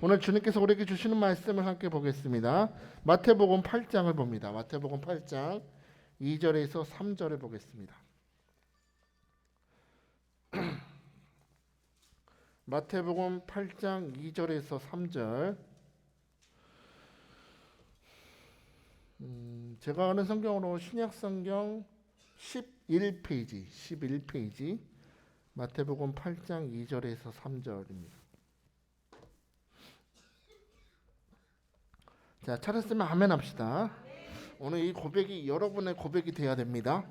오늘 주님께서 우리에게 주시는 말씀을 함께 보겠습니다. 마태복음 8장을 봅니다. 마태복음 8장 2절에서 3절을 보겠습니다. 마태복음 8장 2절에서 3절. 제가 아는 성경으로 신약성경 11페이지 마태복음 8장 2절에서 3절입니다. 자, 찾았으면 아멘 합시다. 오늘 이 고백이 여러분의 고백이 돼야 됩니다.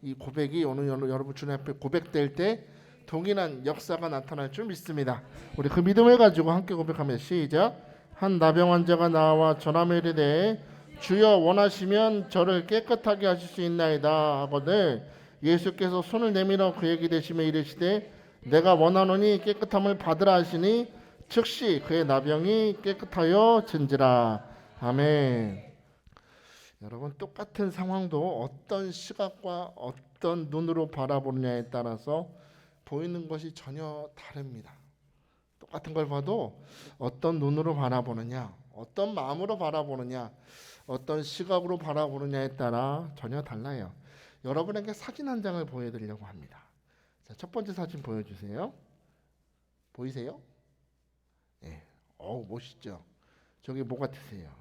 이 고백이 오늘 여러분 주님 앞에 고백될 때 동일한 역사가 나타날 줄 믿습니다. 우리 그 믿음을 가지고 함께 고백하면 시작. 한 나병 환자가 나와 전하며 이르되 주여 원하시면 저를 깨끗하게 하실 수 있나이다 하거늘 예수께서 손을 내밀어 그에게 대시며 이르시되 내가 원하노니 깨끗함을 받으라 하시니 즉시 그의 나병이 깨끗하여 진지라. 아멘. 여러분, 똑같은 상황도 어떤 시각과 어떤 눈으로 바라보느냐에 따라서 보이는 것이 전혀 다릅니다. 똑같은 걸 봐도 어떤 눈으로 바라보느냐, 어떤 마음으로 바라보느냐, 어떤 시각으로 바라보느냐에 따라 전혀 달라요. 여러분에게 사진 한 장을 보여드리려고 합니다. 자, 첫 번째 사진 보여주세요. 보이세요? 네. 멋있죠? 저게 뭐 같으세요?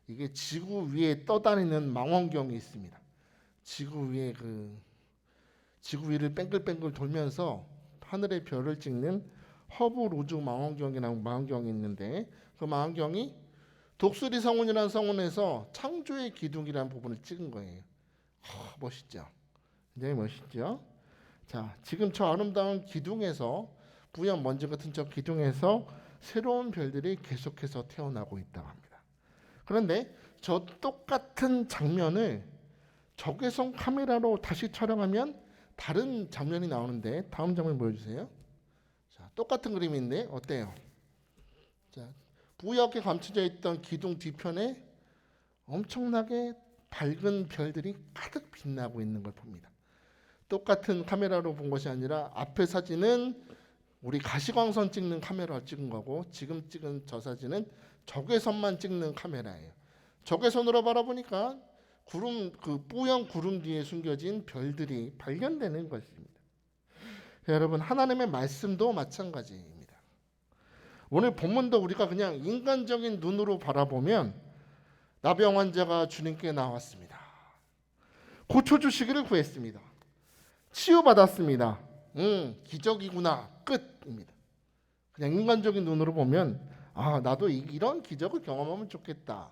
이게 지구 위에 떠다니는 망원경이 있습니다. 지구 위를 뺑글뺑글 돌면서 하늘의 별을 찍는 허블 우주 망원경이라는 망원경이 있는데 그 망원경이 독수리 성운이라는 성운에서 창조의 기둥이라는 부분을 찍은 거예요. 멋있죠? 굉장히 멋있죠? 자, 지금 저 아름다운 기둥에서 뿌연 먼지 같은 저 기둥에서 새로운 별들이 계속해서 태어나고 있다고 합니다. 그런데 저 똑같은 장면을 적외선 카메라로 다시 촬영하면 다른 장면이 나오는데 다음 장면 보여주세요. 자, 똑같은 그림인데 어때요? 자, 뿌옇게 감춰져 있던 기둥 뒤편에 엄청나게 밝은 별들이 가득 빛나고 있는 걸 봅니다. 똑같은 카메라로 본 것이 아니라 앞에 사진은 우리 가시광선 찍는 카메라로 찍은 거고 지금 찍은 저 사진은 적외선만 찍는 카메라예요. 적외선으로 바라보니까 뿌연 구름 뒤에 숨겨진 별들이 발견되는 것입니다. 여러분, 하나님의 말씀도 마찬가지입니다. 오늘 본문도 우리가 그냥 인간적인 눈으로 바라보면 나병 환자가 주님께 나왔습니다. 고쳐주시기를 구했습니다. 치유받았습니다. 기적이구나. 끝입니다. 그냥 인간적인 눈으로 보면 나도 이런 기적을 경험하면 좋겠다.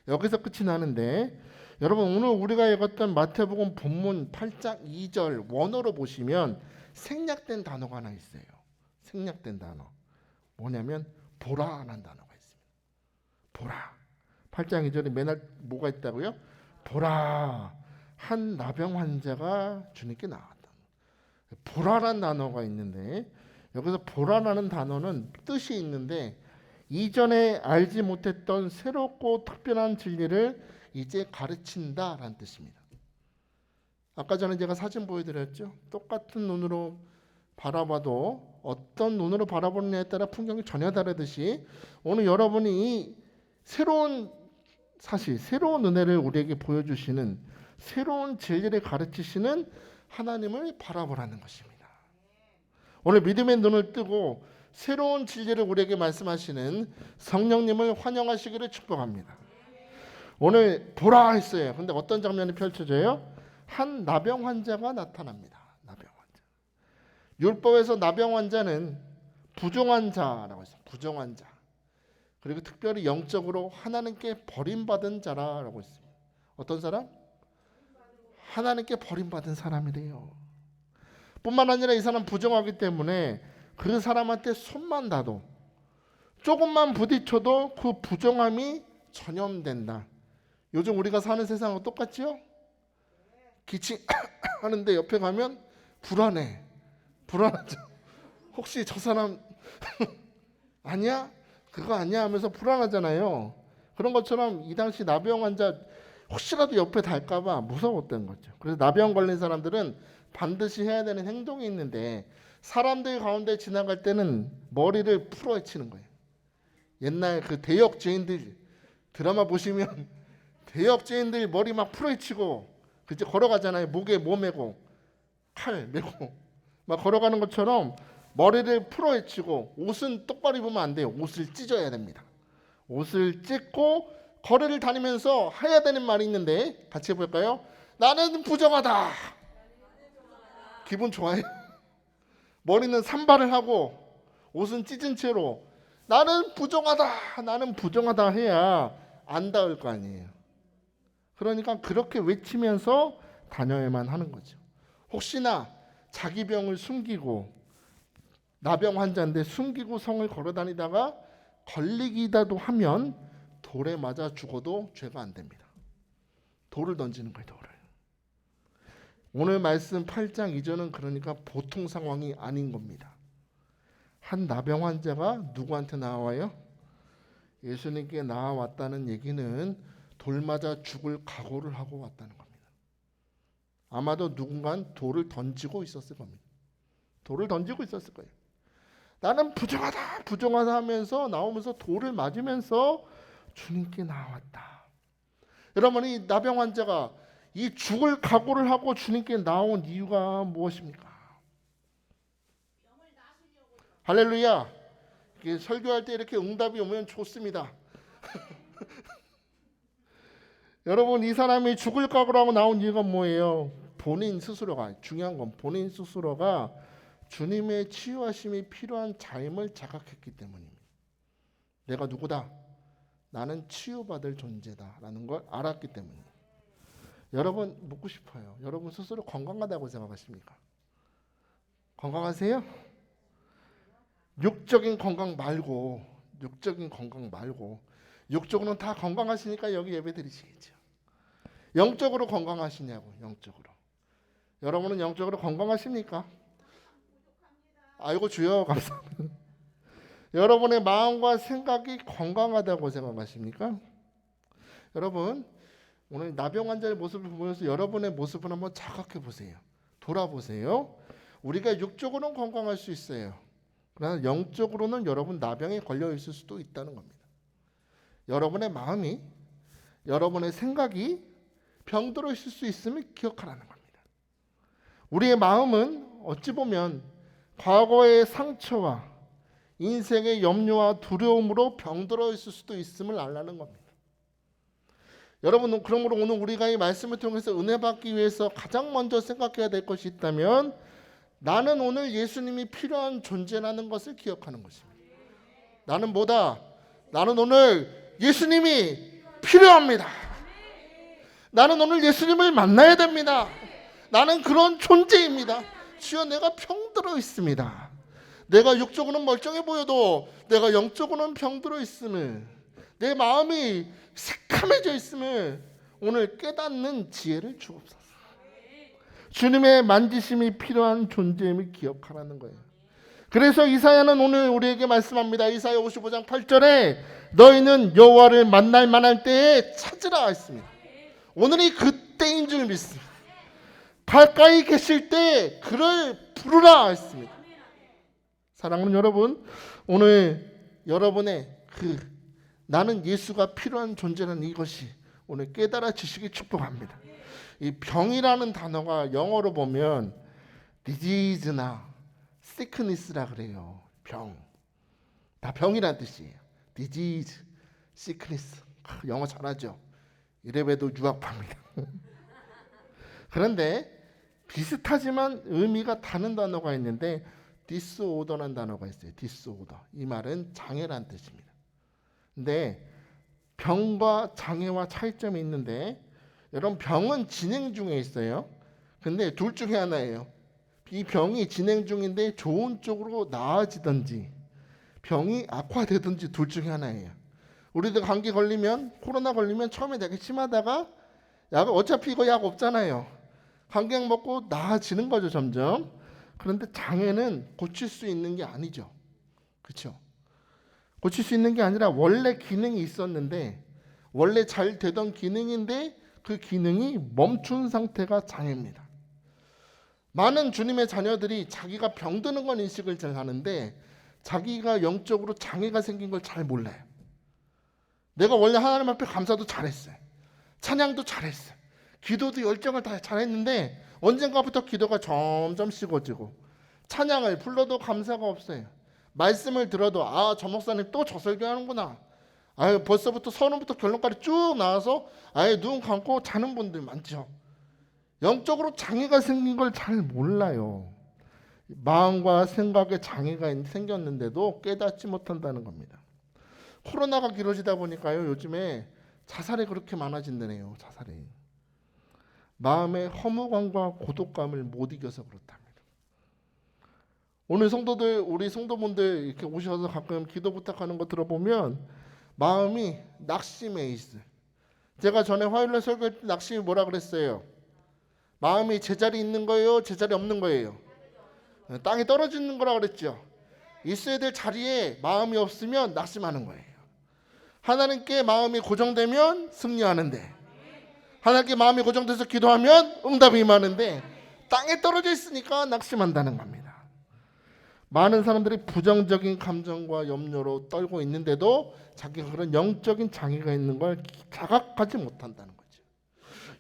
여기서 끝이 나는데 여러분, 오늘 우리가 읽었던 마태복음 본문 8장 2절 원어로 보시면 생략된 단어가 하나 있어요. 생략된 단어. 뭐냐면 보라라는 단어가 있습니다. 보라. 8장 2절에 맨날 뭐가 있다고요? 보라. 한 나병 환자가 주님께 나왔다. 보라라는 단어가 있는데 여기서 보라라는 단어는 뜻이 있는데 이전에 알지 못했던 새롭고 특별한 진리를 이제 가르친다라는 뜻입니다. 아까 전에 제가 사진 보여드렸죠. 똑같은 눈으로 바라봐도 어떤 눈으로 바라보느냐에 따라 풍경이 전혀 다르듯이 오늘 여러분이 이 새로운 사실, 새로운 은혜를 우리에게 보여주시는 새로운 진리를 가르치시는 하나님을 바라보라는 것입니다. 오늘 믿음의 눈을 뜨고 새로운 진리를 우리에게 말씀하시는 성령님을 환영하시기를 축복합니다. 오늘 보라 했어요. 근데 어떤 장면이 펼쳐져요? 한 나병 환자가 나타납니다. 나병 환자. 율법에서 나병 환자는 부정한 자라고 했어요. 부정한 자. 그리고 특별히 영적으로 하나님께 버림받은 자라고 했습니다. 어떤 사람? 하나님께 버림받은 사람이래요. 뿐만 아니라 이 사람 부정하기 때문에 그 사람한테 손만 닿아도 조금만 부딪혀도 그 부정함이 전염된다. 요즘 우리가 사는 세상하고 똑같죠? 기침하는데 옆에 가면 불안하죠. 혹시 저 사람 아니야? 그거 아니야? 하면서 불안하잖아요. 그런 것처럼 이 당시 나병 환자 혹시라도 옆에 닿을까 봐 무서웠던 거죠. 그래서 나병 걸린 사람들은 반드시 해야 되는 행동이 있는데 사람들 가운데 지나갈 때는 머리를 풀어헤치는 거예요. 옛날 그 대역죄인들 드라마 보시면 대역죄인들 머리 막 풀어헤치고 그치 걸어가잖아요. 목에 뭐 메고 칼 메고 막 걸어가는 것처럼 머리를 풀어헤치고 옷은 똑바로 입으면 안 돼요. 옷을 찢어야 됩니다. 옷을 찢고 거리를 다니면서 해야 되는 말이 있는데 같이 해볼까요? 나는 부정하다. 기분 좋아요? 머리는 산발을 하고 옷은 찢은 채로 나는 부정하다. 나는 부정하다 해야 안 닿을 거 아니에요. 그러니까 그렇게 외치면서 다녀야만 하는 거죠. 혹시나 자기 병을 숨기고 나병 환자인데 숨기고 성을 걸어 다니다가 걸리기라도 하면 돌에 맞아 죽어도 죄가 안 됩니다. 돌을 던지는 거예요. 돌을. 오늘 말씀 8장 2절은 그러니까 보통 상황이 아닌 겁니다. 한 나병 환자가 누구한테 나와요? 예수님께 나와왔다는 얘기는 돌 맞아 죽을 각오를 하고 왔다는 겁니다. 아마도 누군가는 돌을 던지고 있었을 겁니다. 돌을 던지고 있었을 거예요. 나는 부정하다 부정하다 하면서 나오면서 돌을 맞으면서 주님께 나왔다. 여러분, 이 나병 환자가 이 죽을 각오를 하고 주님께 나온 이유가 무엇입니까? 할렐루야. 설교할 때 이렇게 응답이 오면 좋습니다. 여러분, 이 사람이 죽을 각오를 하고 나온 이유가 뭐예요? 본인 스스로가, 중요한 건 본인 스스로가 주님의 치유하심이 필요한 자임을 자각했기 때문입니다. 내가 누구다? 나는 치유받을 존재다라는 걸 알았기 때문입니다. 여러분, 묻고 싶어요. 여러분 스스로 건강하다고 생각하십니까? 건강하세요? 육적인 건강 말고 육적으로는 다 건강하시니까 여기 예배 드리시겠죠. 영적으로 건강하시냐고. 영적으로. 여러분은 영적으로 건강하십니까? 아이고 주여 감사합니다. 여러분의 마음과 생각이 건강하다고 생각하십니까? 여러분, 오늘 나병 환자의 모습을 보면서 여러분의 모습을 한번 자각해 보세요. 돌아보세요. 우리가 육적으로는 건강할 수 있어요. 그러나 영적으로는 여러분 나병에 걸려 있을 수도 있다는 겁니다. 여러분의 마음이, 여러분의 생각이 병들어 있을 수 있음을 기억하라는 겁니다. 우리의 마음은 어찌 보면 과거의 상처와 인생의 염려와 두려움으로 병들어 있을 수도 있음을 알라는 겁니다. 여러분, 그러므로 오늘 우리가 이 말씀을 통해서 은혜 받기 위해서 가장 먼저 생각해야 될 것이 있다면 나는 오늘 예수님이 필요한 존재라는 것을 기억하는 것입니다. 나는 뭐다? 나는 오늘 예수님이 필요합니다. 나는 오늘 예수님을 만나야 됩니다. 나는 그런 존재입니다. 주여, 내가 병들어 있습니다. 내가 육적으로는 멀쩡해 보여도 내가 영적으로는 병들어 있음을, 내 마음이 새카매져 있음을 오늘 깨닫는 지혜를 주옵소서. 주님의 만지심이 필요한 존재임을 기억하라는 거예요. 그래서 이사야는 오늘 우리에게 말씀합니다. 이사야 55장 8절에 너희는 여호와를 만날 만할 때에 찾으라 했습니다. 오늘이 그때인 줄 믿습니다. 가까이 계실 때 그를 부르라 했습니다. 사랑하는 여러분, 오늘 여러분의 나는 예수가 필요한 존재라는 이것이 오늘 깨달아지시기 축복합니다. 이 병이라는 단어가 영어로 보면 disease나 sickness라 그래요. 병. 다 병이라는 뜻이에요. disease, sickness. 영어 잘하죠? 이래봬도 유학파입니다. 그런데 비슷하지만 의미가 다른 단어가 있는데 disorder라는 단어가 있어요. disorder. 이 말은 장애란 뜻입니다. 근데 병과 장애와 차이점이 있는데 여러분, 병은 진행 중에 있어요. 근데 둘 중에 하나예요. 이 병이 진행 중인데 좋은 쪽으로 나아지든지 병이 악화되든지 둘 중에 하나예요. 우리도 감기 걸리면, 코로나 걸리면 처음에 되게 심하다가 어차피 이거 약 없잖아요. 감기약 먹고 나아지는 거죠, 점점. 그런데 장애는 고칠 수 있는 게 아니죠. 그렇죠? 고칠 수 있는 게 아니라 원래 기능이 있었는데, 원래 잘 되던 기능인데 그 기능이 멈춘 상태가 장애입니다. 많은 주님의 자녀들이 자기가 병드는 건 인식을 잘 하는데 자기가 영적으로 장애가 생긴 걸 잘 몰라요. 내가 원래 하나님 앞에 감사도 잘했어요. 찬양도 잘했어요. 기도도 열정을 다 잘했는데 언젠가부터 기도가 점점 식어지고 찬양을 불러도 감사가 없어요. 말씀을 들어도 저 목사님 또 저 설교하는구나. 벌써부터 서론부터 결론까지 쭉 나와서 눈 감고 자는 분들 많죠. 영적으로 장애가 생긴 걸 잘 몰라요. 마음과 생각에 장애가 생겼는데도 깨닫지 못한다는 겁니다. 코로나가 길어지다 보니까요, 요즘에 자살이 그렇게 많아진다네요. 자살이. 마음의 허무감과 고독감을 못 이겨서 그렇답니다. 오늘 성도들, 우리 성도분들 이렇게 오셔서 가끔 기도 부탁하는 거 들어보면 마음이 낙심해 있어요. 제가 전에 화요일날 설교할 때 낙심이 뭐라 그랬어요? 마음이 제자리 있는 거예요? 제자리 없는 거예요? 땅에 떨어지는 거라 그랬죠. 있어야 될 자리에 마음이 없으면 낙심하는 거예요. 하나님께 마음이 고정되면 승리하는데, 하나님께 마음이 고정돼서 기도하면 응답이 임하는데 땅에 떨어져 있으니까 낙심한다는 겁니다. 많은 사람들이 부정적인 감정과 염려로 떨고 있는데도 자기가 그런 영적인 장애가 있는 걸 자각하지 못한다는 거죠.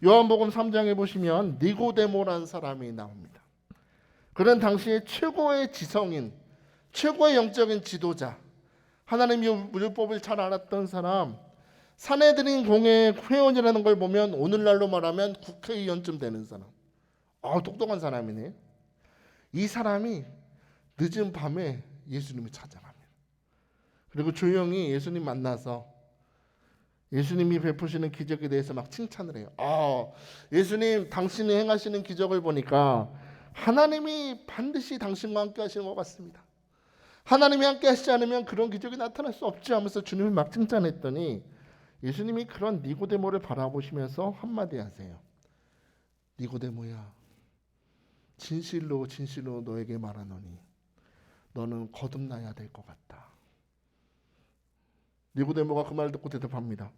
요한복음 3장에 보시면 니고데모라는 사람이 나옵니다. 그런 당시에 최고의 지성인, 최고의 영적인 지도자, 하나님 율법을 잘 알았던 사람, 산헤드린 공회 회원이라는 걸 보면 오늘날로 말하면 국회의원쯤 되는 사람. 똑똑한 사람이네. 이 사람이 늦은 밤에 예수님을 찾아갑니다. 그리고 조용히 예수님 만나서 예수님이 베푸시는 기적에 대해서 막 칭찬을 해요. 예수님, 당신이 행하시는 기적을 보니까 하나님이 반드시 당신과 함께 하시는 것 같습니다. 하나님이 함께 하시지 않으면 그런 기적이 나타날 수 없지 하면서 주님을 막 칭찬했더니 예수님이 그런 니고데모를 바라보시면서 한마디 하세요. 니고데모야, 진실로 진실로 너에게 말하노니 너는 거듭나야 될 것 같다. 니고데모가 그 말 듣고 대답합니다.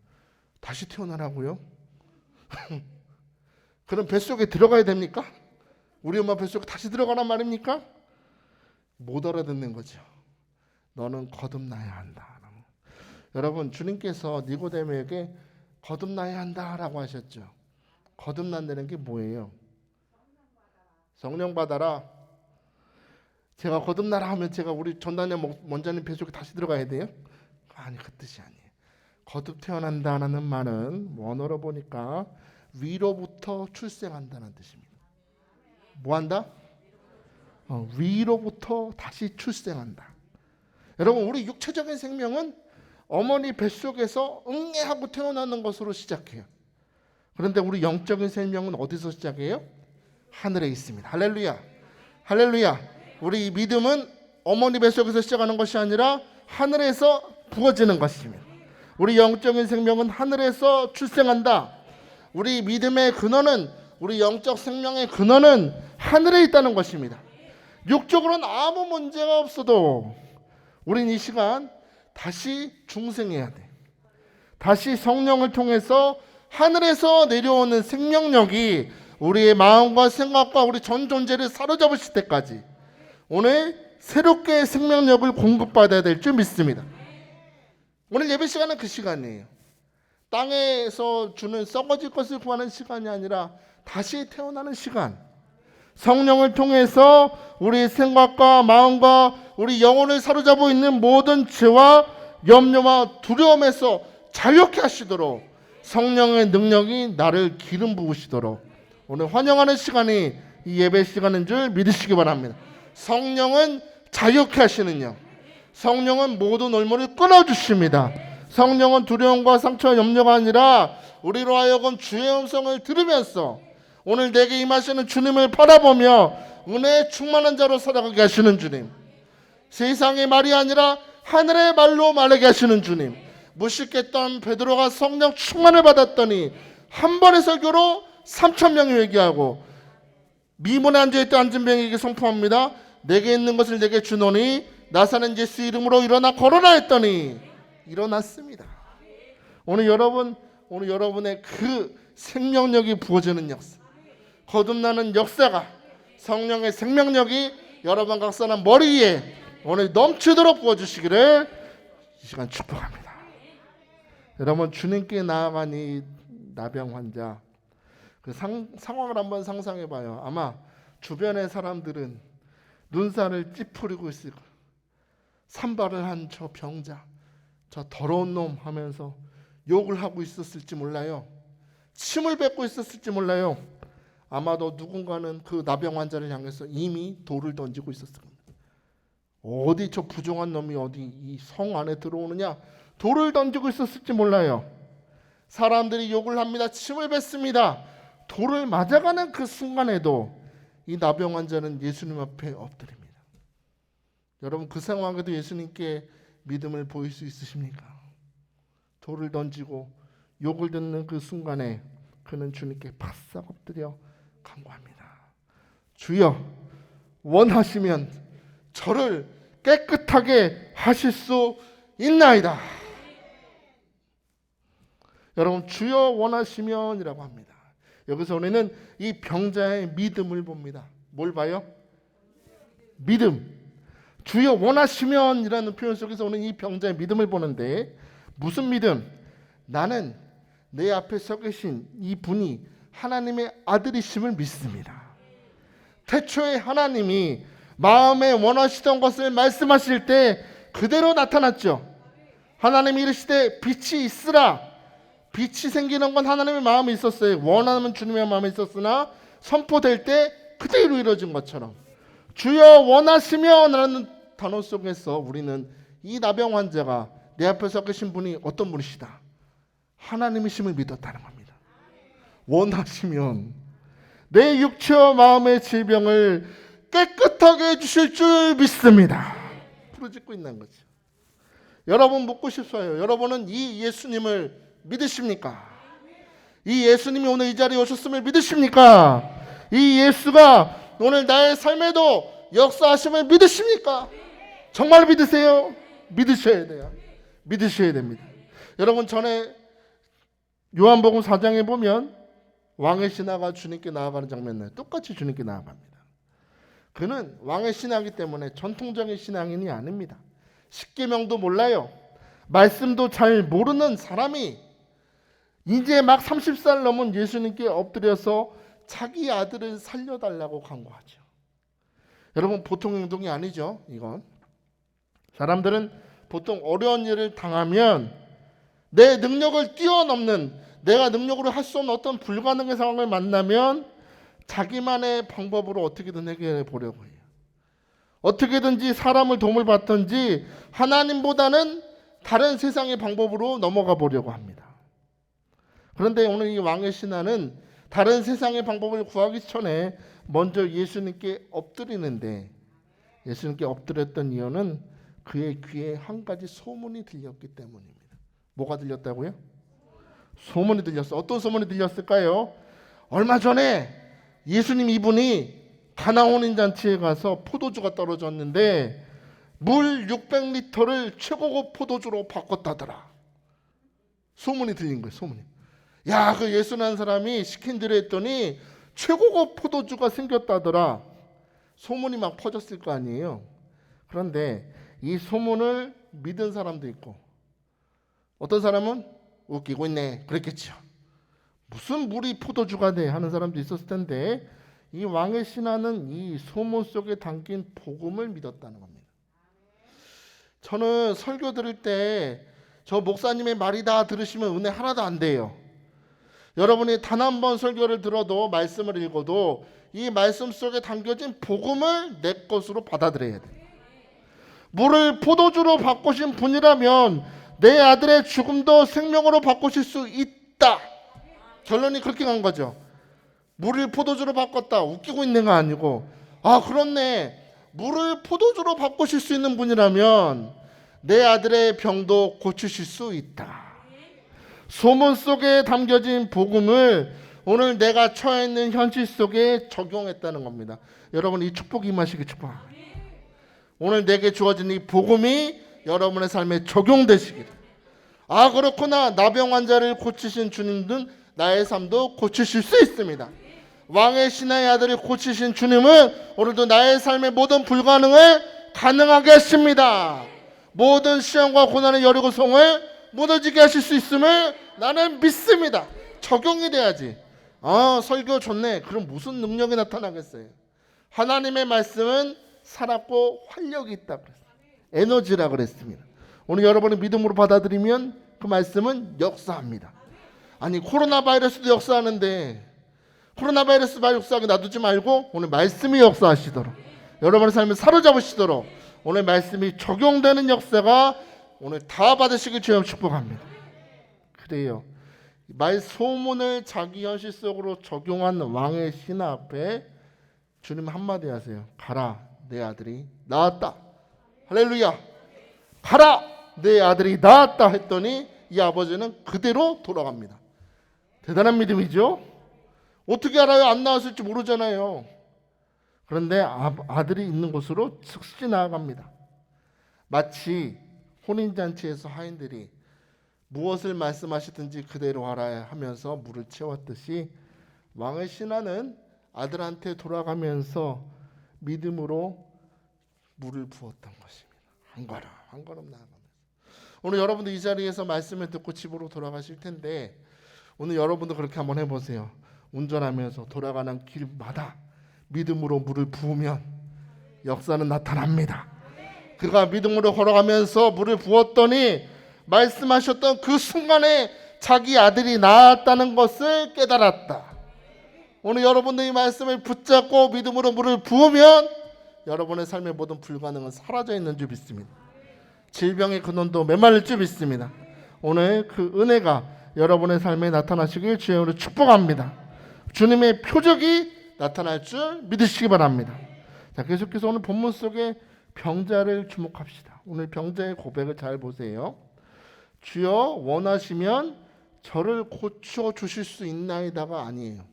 다시 태어나라고요? 그럼 뱃속에 들어가야 됩니까? 우리 엄마 뱃속에 다시 들어가란 말입니까? 못 알아듣는 거죠. 너는 거듭나야 한다. 여러분, 주님께서 니고데모에게 거듭나야 한다라고 하셨죠. 거듭난다는 게 뭐예요? 성령 받아라. 제가 거듭나라 하면 제가 우리 전단의 원장님 뱃속에 다시 들어가야 돼요? 아니, 그 뜻이 아니에요. 거듭 태어난다는 말은 원어로 보니까 위로부터 출생한다는 뜻입니다. 뭐한다? 위로부터 다시 출생한다. 여러분, 우리 육체적인 생명은 어머니 뱃속에서 응애하고 태어나는 것으로 시작해요. 그런데 우리 영적인 생명은 어디서 시작해요? 하늘에 있습니다. 할렐루야. 할렐루야. 우리 믿음은 어머니 뱃속에서 시작하는 것이 아니라 하늘에서 부어지는 것입니다. 우리 영적인 생명은 하늘에서 출생한다. 우리 믿음의 근원은, 우리 영적 생명의 근원은 하늘에 있다는 것입니다. 육적으로는 아무 문제가 없어도 우린 이 시간 다시 중생해야 돼. 다시 성령을 통해서 하늘에서 내려오는 생명력이 우리의 마음과 생각과 우리 전 존재를 사로잡으실 때까지 오늘 새롭게 생명력을 공급받아야 될 줄 믿습니다. 오늘 예배 시간은 그 시간이에요. 땅에서 주는 썩어질 것을 구하는 시간이 아니라 다시 태어나는 시간. 성령을 통해서 우리 생각과 마음과 우리 영혼을 사로잡고 있는 모든 죄와 염려와 두려움에서 자유케 하시도록 성령의 능력이 나를 기름 부으시도록 오늘 환영하는 시간이 이 예배 시간인 줄 믿으시기 바랍니다. 성령은 자유케 하시는 영, 성령은 모든 올무를 끊어주십니다. 성령은 두려움과 상처와 염려가 아니라 우리로 하여금 주의 음성을 들으면서 오늘 내게 임하시는 주님을 바라보며 은혜에 충만한 자로 살아가게 하시는 주님, 세상의 말이 아니라 하늘의 말로 말하게 하시는 주님, 무식했던 베드로가 성령 충만을 받았더니 한 번의 설교로 3,000명이 회개하고 미문에 앉아있던 안진뱅에게 선포합니다. 내게 있는 것을 내게 주노니 나사는 예수 이름으로 일어나 걸어라 했더니 일어났습니다. 오늘 여러분의 그 생명력이 부어지는 역사, 거듭나는 역사가, 성령의 생명력이 여러분 각 사람 머리 위에 오늘 넘치도록 부어주시기를 이 시간 축복합니다. 여러분, 주님께 나아간 이 나병 환자, 그 상황을 한번 상상해 봐요. 아마 주변의 사람들은 눈살을 찌푸리고 있을 거예요. 산발을 한 저 병자, 저 더러운 놈 하면서 욕을 하고 있었을지 몰라요. 침을 뱉고 있었을지 몰라요. 아마도 누군가는 그 나병 환자를 향해서 이미 돌을 던지고 있었을 겁니다. 어디 저 부정한 놈이 어디 이 성 안에 들어오느냐, 돌을 던지고 있었을지 몰라요. 사람들이 욕을 합니다. 침을 뱉습니다. 돌을 맞아가는 그 순간에도 이 나병 환자는 예수님 앞에 엎드립니다. 여러분, 그 상황에도 예수님께 믿음을 보일 수 있으십니까? 돌을 던지고 욕을 듣는 그 순간에 그는 주님께 바싹 엎드려 간구합니다. 주여, 원하시면 저를 깨끗하게 하실 수 있나이다. 여러분, 주여 원하시면이라고 합니다. 여기서 우리는 이 병자의 믿음을 봅니다. 뭘 봐요? 믿음. 주여 원하시면이라는 표현 속에서 오는 이 병자의 믿음을 보는데, 무슨 믿음? 나는 내 앞에 서 계신 이 분이 하나님의 아들이심을 믿습니다. 태초에 하나님이 마음에 원하시던 것을 말씀하실 때 그대로 나타났죠. 하나님이 이르시되 빛이 있으라. 빛이 생기는 건 하나님의 마음에 있었어요. 원하면 주님의 마음에 있었으나 선포될 때 그대로 이루어진 것처럼, 주여 원하시면 라는 단어 속에서 우리는 이 나병 환자가 내 앞에 서 계신 분이 어떤 분이시다, 하나님이심을 믿었다는 겁니다. 원하시면 내 육체와 마음의 질병을 깨끗하게 해주실 줄 믿습니다. 부르짖고 있는 거죠. 여러분, 묻고 싶어요. 여러분은 이 예수님을 믿으십니까? 이 예수님이 오늘 이 자리에 오셨음을 믿으십니까? 이 예수가 오늘 나의 삶에도 역사하심을 믿으십니까? 정말 믿으세요? 믿으셔야 돼요. 믿으셔야 됩니다. 여러분, 전에 요한복음 4장에 보면 왕의 신하가 주님께 나아가는 장면 나요. 똑같이 주님께 나아갑니다. 그는 왕의 신하이기 때문에 전통적인 신앙인이 아닙니다. 십계명도 몰라요. 말씀도 잘 모르는 사람이 이제 막 30살 넘은 예수님께 엎드려서 자기 아들을 살려달라고 간구하죠. 여러분, 보통 행동이 아니죠. 이건 사람들은 보통 어려운 일을 당하면 내 능력을 뛰어넘는, 내가 능력으로 할 수 없는 어떤 불가능한 상황을 만나면 자기만의 방법으로 어떻게든 해결해 보려고 해요. 어떻게든지 사람을 도움을 받든지 하나님보다는 다른 세상의 방법으로 넘어가 보려고 합니다. 그런데 오늘 이 왕의 신하는 다른 세상의 방법을 구하기 전에 먼저 예수님께 엎드리는데, 예수님께 엎드렸던 이유는 그의 귀에 한 가지 소문이 들렸기 때문입니다. 뭐가 들렸다고요? 소문이 들렸어. 어떤 소문이 들렸을까요? 얼마 전에 예수님 이분이 가나 혼인잔치에 가서 포도주가 떨어졌는데 물 600리터를 최고급 포도주로 바꿨다더라. 소문이 들린 거예요. 소문이. 야, 그 예수라는 사람이 시킨 대로 했더니 최고급 포도주가 생겼다더라. 소문이 막 퍼졌을 거 아니에요. 그런데 이 소문을 믿은 사람도 있고, 어떤 사람은 웃기고 있네 그랬겠죠. 무슨 물이 포도주가 돼 하는 사람도 있었을 텐데, 이 왕의 신하는 이 소문 속에 담긴 복음을 믿었다는 겁니다. 저는 설교 들을 때 저 목사님의 말이다 들으시면 은혜 하나도 안 돼요. 여러분이 단 한 번 설교를 들어도, 말씀을 읽어도 이 말씀 속에 담겨진 복음을 내 것으로 받아들여야 돼요. 물을 포도주로 바꾸신 분이라면 내 아들의 죽음도 생명으로 바꾸실 수 있다. 결론이 그렇게 간 거죠. 물을 포도주로 바꿨다. 웃기고 있는 거 아니고, 아 그렇네, 물을 포도주로 바꾸실 수 있는 분이라면 내 아들의 병도 고치실 수 있다. 소문 속에 담겨진 복음을 오늘 내가 처해 있는 현실 속에 적용했다는 겁니다. 여러분, 이 축복이 임하시길 축복합니다. 오늘 내게 주어진 이 복음이 여러분의 삶에 적용되시기를. 아 그렇구나, 나병 환자를 고치신 주님은 나의 삶도 고치실 수 있습니다. 왕의 신하의 아들을 고치신 주님은 오늘도 나의 삶의 모든 불가능을 가능하게 하십니다. 모든 시험과 고난의 여리고성을 무너지게 하실 수 있음을 나는 믿습니다. 적용이 돼야지. 설교 좋네. 그럼 무슨 능력이 나타나겠어요? 하나님의 말씀은 살았고 활력이 있다 그랬어요. 에너지라 그랬습니다. 오늘 여러분이 믿음으로 받아들이면 그 말씀은 역사합니다. 아니 코로나 바이러스도 역사하는데 코로나 바이러스 역사하게 놔두지 말고 오늘 말씀이 역사하시도록 여러분의 삶을 사로잡으시도록 오늘 말씀이 적용되는 역사가 오늘 다 받으시길 주여 축복합니다. 그래요. 말 소문을 자기 현실 속으로 적용한 왕의 신하 앞에 주님 한마디 하세요. 가라, 내 아들이 나았다. 할렐루야. 가라, 내 아들이 나았다 했더니 이 아버지는 그대로 돌아갑니다. 대단한 믿음이죠. 어떻게 알아요? 안 나왔을지 모르잖아요. 그런데 아들이 있는 곳으로 즉시 나아갑니다. 마치 혼인잔치에서 하인들이 무엇을 말씀하시든지 그대로 하라 하면서 물을 채웠듯이 왕의 신하는 아들한테 돌아가면서 믿음으로 물을 부었던 것입니다. 한 걸음 나아가면서. 오늘 여러분도 이 자리에서 말씀을 듣고 집으로 돌아가실 텐데 오늘 여러분도 그렇게 한번 해보세요. 운전하면서 돌아가는 길마다 믿음으로 물을 부으면 역사는 나타납니다. 그가 믿음으로 걸어가면서 물을 부었더니 말씀하셨던 그 순간에 자기 아들이 나았다는 것을 깨달았다. 오늘 여러분들이 이 말씀을 붙잡고 믿음으로 물을 부으면 여러분의 삶의 모든 불가능은 사라져 있는 줄 믿습니다. 질병의 근원도 메말릴 줄 믿습니다. 오늘 그 은혜가 여러분의 삶에 나타나시길 주님으로 축복합니다. 주님의 표적이 나타날 줄 믿으시기 바랍니다. 자, 계속해서 오늘 본문 속에 병자를 주목합시다. 오늘 병자의 고백을 잘 보세요. 주여 원하시면 저를 고쳐 주실 수 있나이다가 아니에요.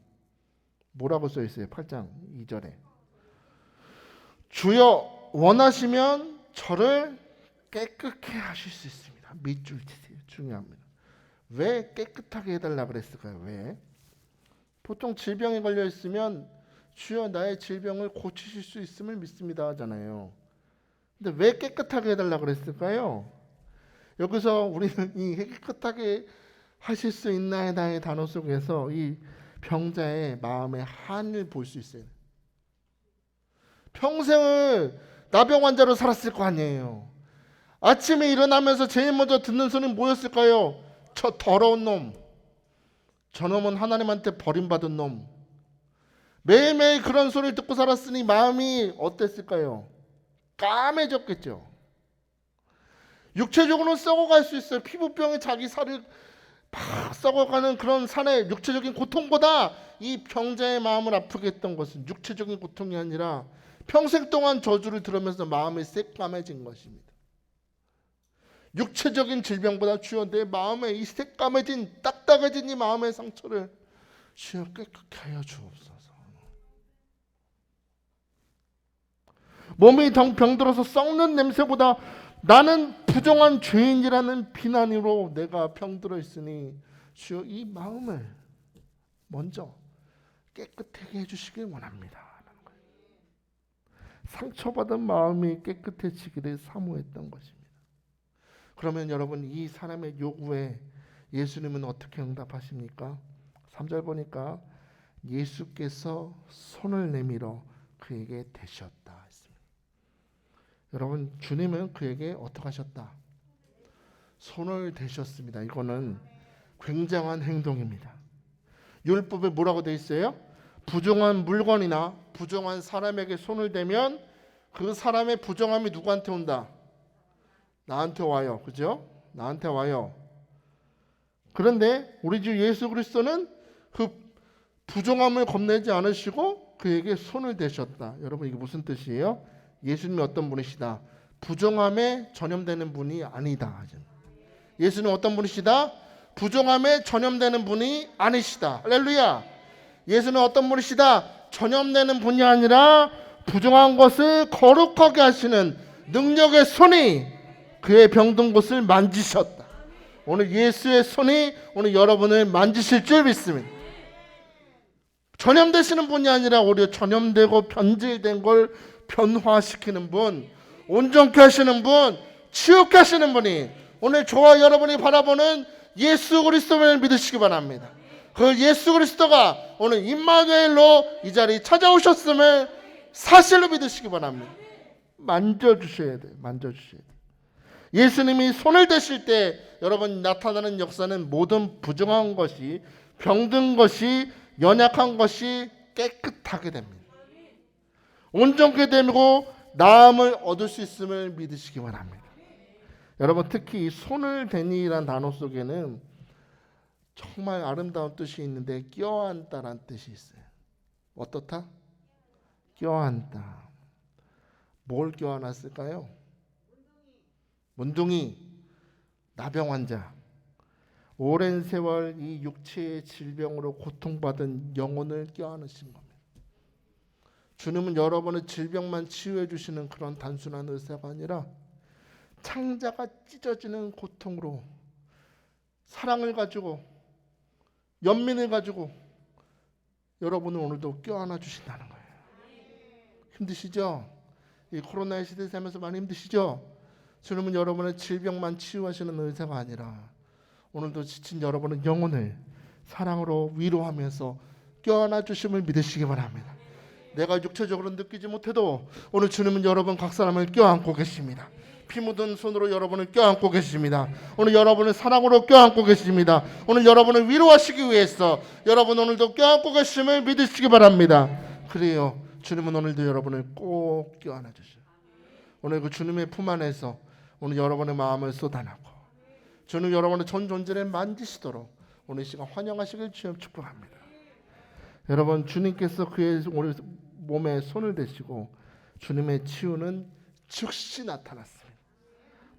뭐라고 써 있어요? 8장 2절에. 주여 원하시면 저를 깨끗게 하실 수 있습니다. 밑줄 치세요. 중요합니다. 왜 깨끗하게 해달라 그랬을까요? 왜? 보통 질병에 걸려 있으면 주여 나의 질병을 고치실 수 있음을 믿습니다 하잖아요. 근데 왜 깨끗하게 해달라 그랬을까요? 여기서 우리는 이 깨끗하게 하실 수 있나이다의 단어 속에서 이 병자의 마음의 한을 볼 수 있어요. 평생을 나병 환자로 살았을 거 아니에요. 아침에 일어나면서 제일 먼저 듣는 소리는 뭐였을까요? 저 더러운 놈. 저놈은 하나님한테 버림받은 놈. 매일매일 그런 소리를 듣고 살았으니 마음이 어땠을까요? 까매졌겠죠. 육체적으로는 썩어갈 수 있어요. 피부병이 자기 살을 막 썩어가는 그런 산의 육체적인 고통보다 이 병자의 마음을 아프게 했던 것은 육체적인 고통이 아니라 평생 동안 저주를 들으면서 마음이 새까매진 것입니다. 육체적인 질병보다 주여 내 마음에 이 새까매진 딱딱해진 이 마음의 상처를 주여 깨끗게 하여 주옵소서. 몸이 병들어서 썩는 냄새보다 나는 부정한 죄인이라는 비난으로 내가 병들어 있으니 주여 이 마음을 먼저 깨끗하게 해주시길 원합니다. 상처받은 마음이 깨끗해지기를 사모했던 것입니다. 그러면 여러분 이 사람의 요구에 예수님은 어떻게 응답하십니까? 3절 보니까 예수께서 손을 내밀어 그에게 대셨다 했습니다. 여러분 주님은 그에게 어떻게 하셨다? 손을 대셨습니다. 이거는 굉장한 행동입니다. 율법에 뭐라고 되어 있어요? 부정한 물건이나 부정한 사람에게 손을 대면 그 사람의 부정함이 누구한테 온다? 나한테 와요. 그죠? 나한테 와요. 그런데 우리 주 예수 그리스도는 그 부정함을 겁내지 않으시고 그에게 손을 대셨다. 여러분 이게 무슨 뜻이에요? 예수님이 어떤 분이시다? 부정함에 전염되는 분이 아니다. 예수는 어떤 분이시다? 부정함에 전염되는 분이 아니시다. 할렐루야. 예수는 어떤 분이시다? 전염되는 분이 아니라 부정한 것을 거룩하게 하시는 능력의 손이 그의 병든 곳을 만지셨다. 오늘 예수의 손이 오늘 여러분을 만지실 줄 믿습니다. 전염되시는 분이 아니라 오히려 전염되고 변질된 걸 변화시키는 분, 온전케 하시는 분, 치유케 하시는 분이 오늘 저와 여러분이 바라보는 예수 그리스도를 믿으시기 바랍니다. 그 예수 그리스도가 오늘 임마누엘로 이 자리에 찾아오셨음을 사실로 믿으시기 바랍니다. 만져주셔야 돼요. 만져주셔야 돼요. 예수님이 손을 대실 때 여러분 나타나는 역사는 모든 부정한 것이, 병든 것이, 연약한 것이 깨끗하게 됩니다. 온전케 되고 나음을 얻을 수 있음을 믿으시기 바랍니다. 여러분 특히 이 손을 대니라는 단어 속에는 정말 아름다운 뜻이 있는데 껴안다라는 뜻이 있어요. 어떻다? 껴안다. 뭘 껴안았을까요? 문둥이, 나병 환자, 오랜 세월 이 육체의 질병으로 고통받은 영혼을 껴안으신 겁니다. 주님은 여러분의 질병만 치유해 주시는 그런 단순한 의사가 아니라 창자가 찢어지는 고통으로 사랑을 가지고 연민을 가지고 여러분을 오늘도 껴안아 주신다는 거예요. 힘드시죠? 이 코로나의 시대 살면서 많이 힘드시죠? 주님은 여러분의 질병만 치유하시는 의사가 아니라 오늘도 지친 여러분의 영혼을 사랑으로 위로하면서 껴안아 주심을 믿으시기 바랍니다. 내가 육체적으로 느끼지 못해도 오늘 주님은 여러분 각 사람을 껴안고 계십니다. 피 묻은 손으로 여러분을 껴안고 계십니다. 오늘 여러분을 사랑으로 껴안고 계십니다. 오늘 여러분을 위로하시기 위해서 여러분 오늘도 껴안고 계심을 믿으시기 바랍니다. 그래요. 주님은 오늘도 여러분을 꼭 껴안아 주셔요. 오늘 그 주님의 품 안에서 오늘 여러분의 마음을 쏟아내고 주님 여러분의 전 존재를 만지시도록 오늘 시간 환영하시길 주님 축복합니다. 여러분 주님께서 그의 오늘 몸에 손을 대시고 주님의 치유는 즉시 나타났습니다.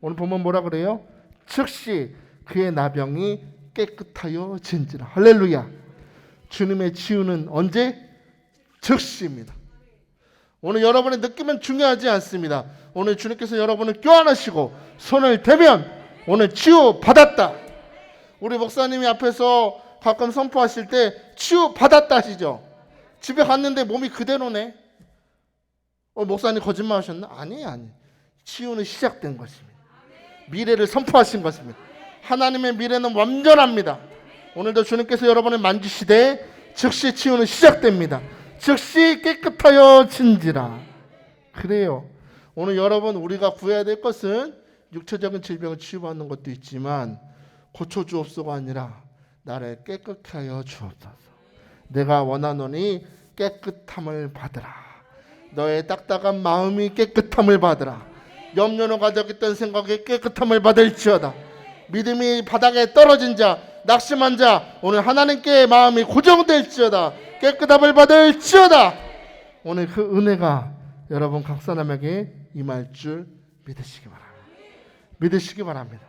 오늘 보면 뭐라 그래요? 즉시 그의 나병이 깨끗하여 진지라. 할렐루야. 주님의 치유는 언제? 즉시입니다. 오늘 여러분의 느낌은 중요하지 않습니다. 오늘 주님께서 여러분을 껴안으시고 손을 대면 오늘 치유 받았다. 우리 목사님이 앞에서 가끔 선포하실 때 치유 받았다 하시죠. 집에 갔는데 몸이 그대로네. 목사님 거짓말 하셨나? 아니. 치유는 시작된 것입니다. 미래를 선포하신 것입니다. 하나님의 미래는 완전합니다. 오늘도 주님께서 여러분을 만지시되 즉시 치유는 시작됩니다. 즉시 깨끗하여 진지라. 그래요. 오늘 여러분 우리가 구해야 될 것은 육체적인 질병을 치유받는 것도 있지만 고쳐주옵소가 아니라 나를 깨끗게 하여 주옵소서. 내가 원하노니 깨끗함을 받으라. 너의 딱딱한 마음이 깨끗함을 받으라. 염려로 가득했던 생각이 깨끗함을 받을지어다. 믿음이 바닥에 떨어진 자, 낙심한 자, 오늘 하나님께 마음이 고정될지어다. 깨끗함을 받을지어다. 오늘 그 은혜가 여러분 각 사람에게 임할 줄 믿으시기 바랍니다. 믿으시기 바랍니다.